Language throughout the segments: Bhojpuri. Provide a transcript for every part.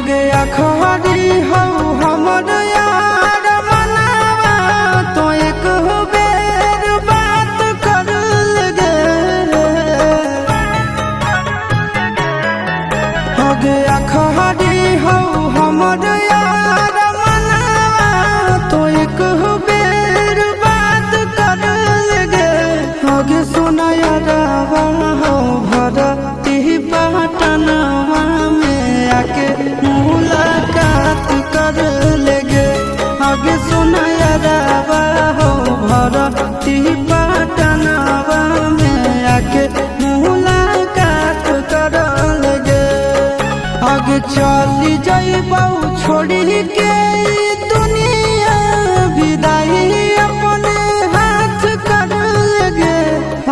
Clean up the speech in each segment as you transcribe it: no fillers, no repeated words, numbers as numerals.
गया खरी हो हमर यार मनावा तो एक बेर बात कर लगे हो गया खरी हो हमर यार मनावा तो एक बेर बात कर लगे हो गे सोना यारवा हो भरती पटनवा में आके मुलाकात कर लेगे आगे सुना यारवा हो भरती पटनवा में आके मुलाकात कर लेगे आगे चली जाइबौ छोड़ी के दुनिया विदाई अपने हाथ कर लेगे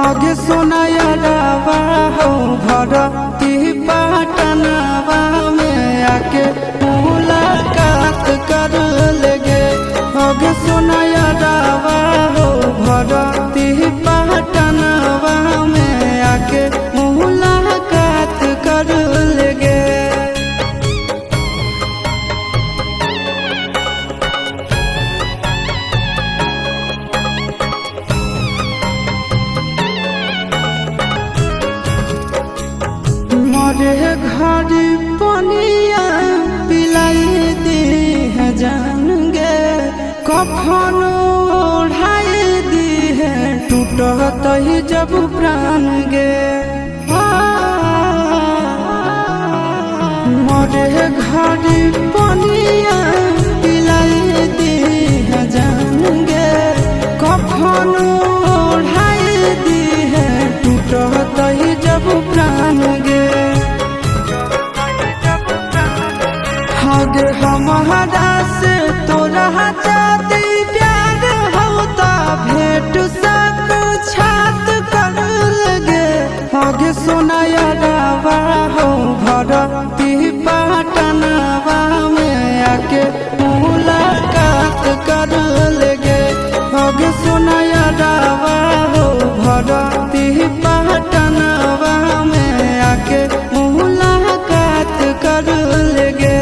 आगे सोना यारवा हो भरती पटनवा में आके मुलाकात कर लेगे आगे सोना यारवा हो भरती पटनवा में आके मुलाकात कर लेगे। मोरे घर पनिया पिलाई दी है जान गे कफन ओढ़ाई दी है टूटत ही जब प्राण गे मोरे घर पनिया पिलाई दी है जान गे कफन ओढ़ाई दी है टूटत ही जब प्राण गे अगर हमारा से तोरा जाती प्यार होता भेंट साक्षात कर लगे आगे सोना यारवा हो भरती पटनवा में आके मुलाकात कर लेगे आगे सोना यारवा हो भरती पटनवा में आके मुलाकात कर लेगे।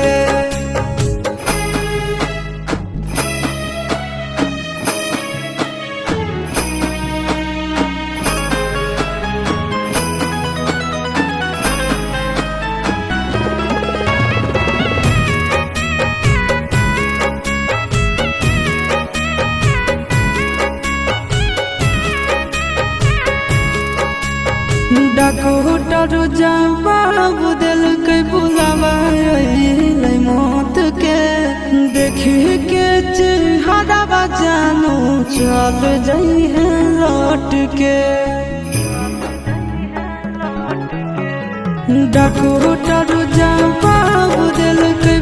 डॉक्टर जवाब दिलकै बुलावा मौत के देखी के चेहरा जानू चल जाइ है लौट के डॉक्टर जवाब दिलकै